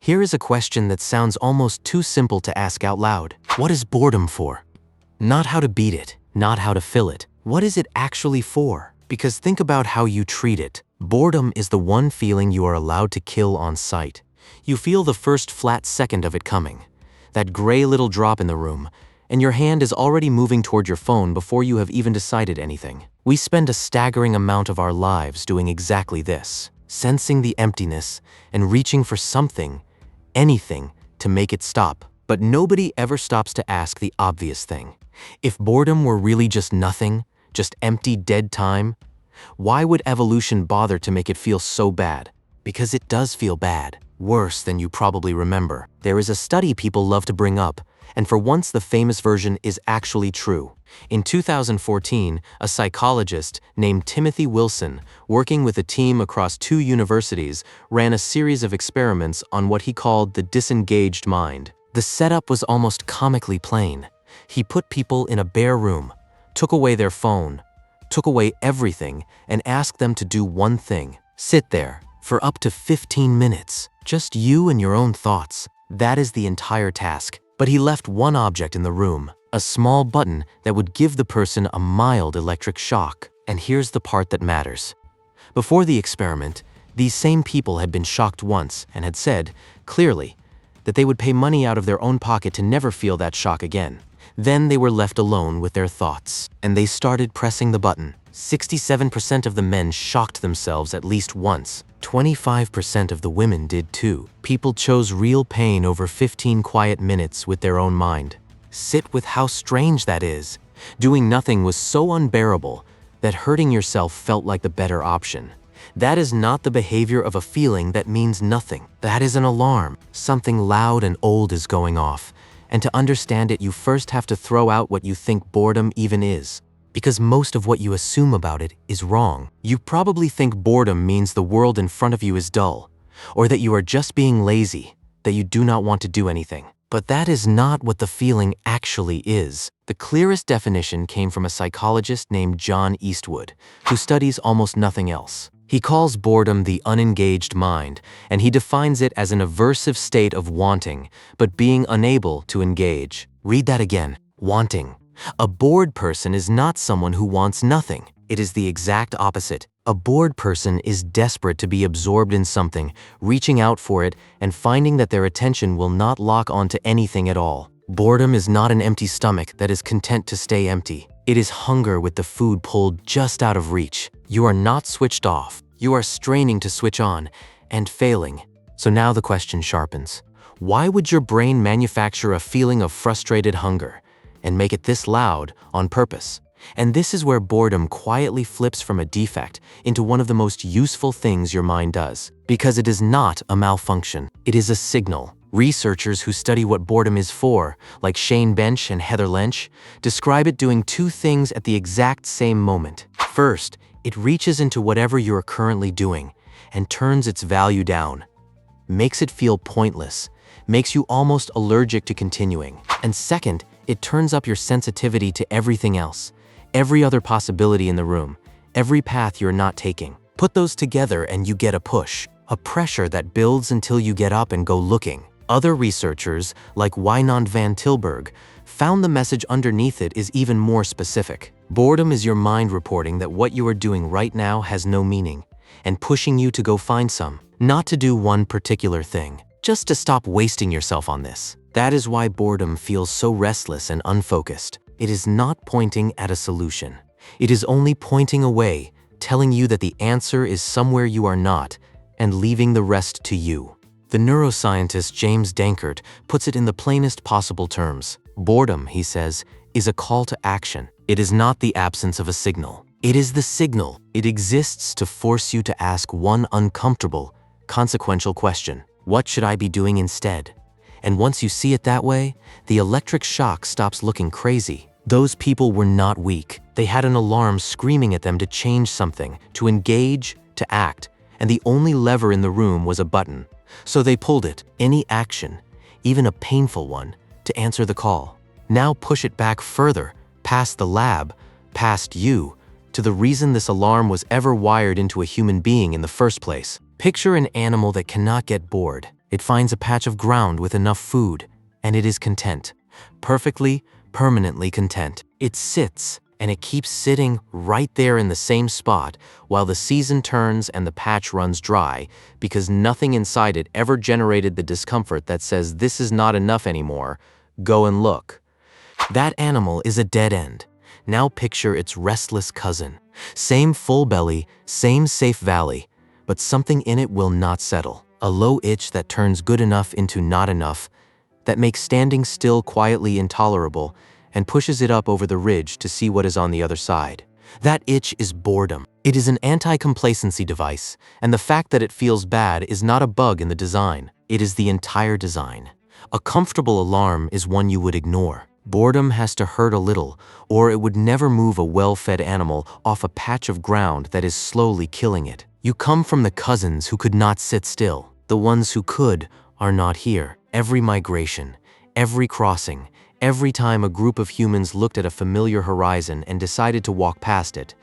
Here is a question that sounds almost too simple to ask out loud. What is boredom for? Not how to beat it, not how to fill it. What is it actually for? Because think about how you treat it. Boredom is the one feeling you are allowed to kill on sight. You feel the first flat second of it coming, that gray little drop in the room, and your hand is already moving toward your phone before you have even decided anything. We spend a staggering amount of our lives doing exactly this, sensing the emptiness and reaching for something, anything, to make it stop. But nobody ever stops to ask the obvious thing. If boredom were really just nothing, just empty, dead time, why would evolution bother to make it feel so bad? Because it does feel bad, worse than you probably remember. There is a study people love to bring up, and for once the famous version is actually true. In 2014, a psychologist named Timothy Wilson, working with a team across 2 universities, ran a series of experiments on what he called the disengaged mind. The setup was almost comically plain. He put people in a bare room, took away their phone, took away everything, and asked them to do one thing: sit there for up to 15 minutes. Just you and your own thoughts. That is the entire task. But he left one object in the room, a small button that would give the person a mild electric shock. And here's the part that matters. Before the experiment, these same people had been shocked once and had said, clearly, that they would pay money out of their own pocket to never feel that shock again. Then they were left alone with their thoughts, and they started pressing the button. 67% of the men shocked themselves at least once. 25% of the women did too. People chose real pain over 15 quiet minutes with their own mind. Sit with how strange that is. Doing nothing was so unbearable that hurting yourself felt like the better option. That is not the behavior of a feeling that means nothing. That is an alarm. Something loud and old is going off. And to understand it, you first have to throw out what you think boredom even is. Because most of what you assume about it is wrong. You probably think boredom means the world in front of you is dull, or that you are just being lazy, that you do not want to do anything. But that is not what the feeling actually is. The clearest definition came from a psychologist named John Eastwood, who studies almost nothing else. He calls boredom the unengaged mind, and he defines it as an aversive state of wanting, but being unable to engage. Read that again. Wanting. A bored person is not someone who wants nothing. It is the exact opposite. A bored person is desperate to be absorbed in something, reaching out for it, and finding that their attention will not lock onto anything at all. Boredom is not an empty stomach that is content to stay empty. It is hunger with the food pulled just out of reach. You are not switched off. You are straining to switch on, and failing. So now the question sharpens. Why would your brain manufacture a feeling of frustrated hunger and make it this loud on purpose? And this is where boredom quietly flips from a defect into one of the most useful things your mind does. Because it is not a malfunction, it is a signal. Researchers who study what boredom is for, like Shane Bench and Heather Lench, describe it doing 2 things at the exact same moment. First, it reaches into whatever you are currently doing and turns its value down, makes it feel pointless, makes you almost allergic to continuing. And second, it turns up your sensitivity to everything else, every other possibility in the room, every path you're not taking. Put those together and you get a push, a pressure that builds until you get up and go looking. Other researchers, like Wijnand van Tilburg, found the message underneath it is even more specific. Boredom is your mind reporting that what you are doing right now has no meaning, and pushing you to go find some, not to do one particular thing, just to stop wasting yourself on this. That is why boredom feels so restless and unfocused. It is not pointing at a solution. It is only pointing away, telling you that the answer is somewhere you are not, and leaving the rest to you. The neuroscientist James Danckert puts it in the plainest possible terms. Boredom, he says, is a call to action. It is not the absence of a signal. It is the signal. It exists to force you to ask one uncomfortable, consequential question. What should I be doing instead? And once you see it that way, the electric shock stops looking crazy. Those people were not weak. They had an alarm screaming at them to change something, to engage, to act, and the only lever in the room was a button. So they pulled it, any action, even a painful one, to answer the call. Now push it back further, past the lab, past you, to the reason this alarm was ever wired into a human being in the first place. Picture an animal that cannot get bored. It finds a patch of ground with enough food, and it is content. Perfectly, permanently content. It sits, and it keeps sitting right there in the same spot while the season turns and the patch runs dry, because nothing inside it ever generated the discomfort that says this is not enough anymore. Go and look. That animal is a dead end. Now picture its restless cousin. Same full belly, same safe valley, but something in it will not settle. A low itch that turns good enough into not enough, that makes standing still quietly intolerable, and pushes it up over the ridge to see what is on the other side. That itch is boredom. It is an anti-complacency device, and the fact that it feels bad is not a bug in the design. It is the entire design. A comfortable alarm is one you would ignore. Boredom has to hurt a little, or it would never move a well-fed animal off a patch of ground that is slowly killing it. You come from the cousins who could not sit still. The ones who could are not here. Every migration, every crossing, every time a group of humans looked at a familiar horizon and decided to walk past it,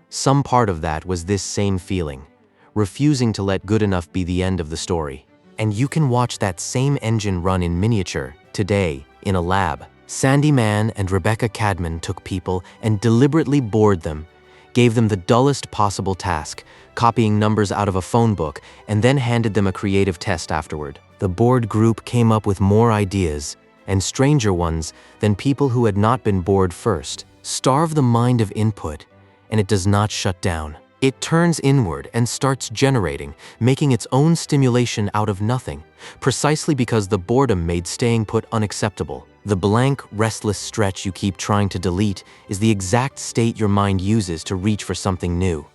some part of that was this same feeling, refusing to let good enough be the end of the story. And you can watch that same engine run in miniature, today, in a lab. Sandy Mann and Rebecca Cadman took people and deliberately bored them, gave them the dullest possible task, copying numbers out of a phone book, and then handed them a creative test afterward. The bored group came up with more ideas, and stranger ones, than people who had not been bored first. Starve the mind of input, and it does not shut down. It turns inward and starts generating, making its own stimulation out of nothing, precisely because the boredom made staying put unacceptable. The blank, restless stretch you keep trying to delete is the exact state your mind uses to reach for something new.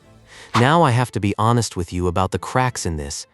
Now I have to be honest with you about the cracks in this,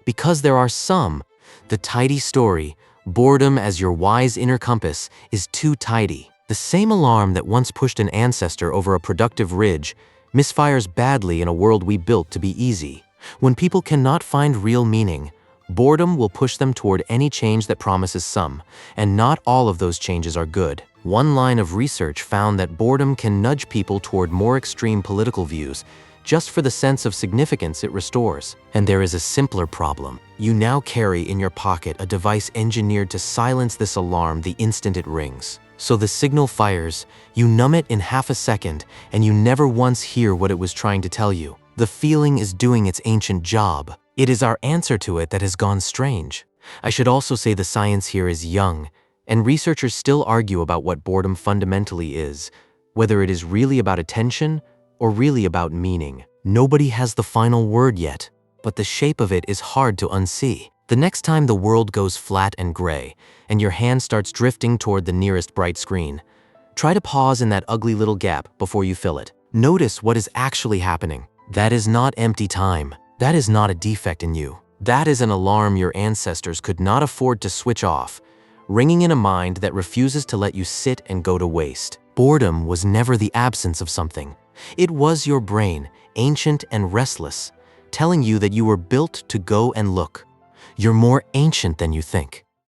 because there are some. The tidy story, boredom as your wise inner compass, is too tidy. The same alarm that once pushed an ancestor over a productive ridge misfires badly in a world we built to be easy. When people cannot find real meaning, boredom will push them toward any change that promises some, and not all of those changes are good. One line of research found that boredom can nudge people toward more extreme political views, just for the sense of significance it restores. And there is a simpler problem. You now carry in your pocket a device engineered to silence this alarm the instant it rings. So the signal fires, you numb it in half a second, and you never once hear what it was trying to tell you. The feeling is doing its ancient job. It is our answer to it that has gone strange. I should also say the science here is young, and researchers still argue about what boredom fundamentally is, whether it is really about attention or really about meaning. Nobody has the final word yet, but the shape of it is hard to unsee. The next time the world goes flat and gray, and your hand starts drifting toward the nearest bright screen, try to pause in that ugly little gap before you fill it. Notice what is actually happening. That is not empty time. That is not a defect in you. That is an alarm your ancestors could not afford to switch off, ringing in a mind that refuses to let you sit and go to waste. Boredom was never the absence of something. It was your brain, ancient and restless, telling you that you were built to go and look. You're more ancient than you think.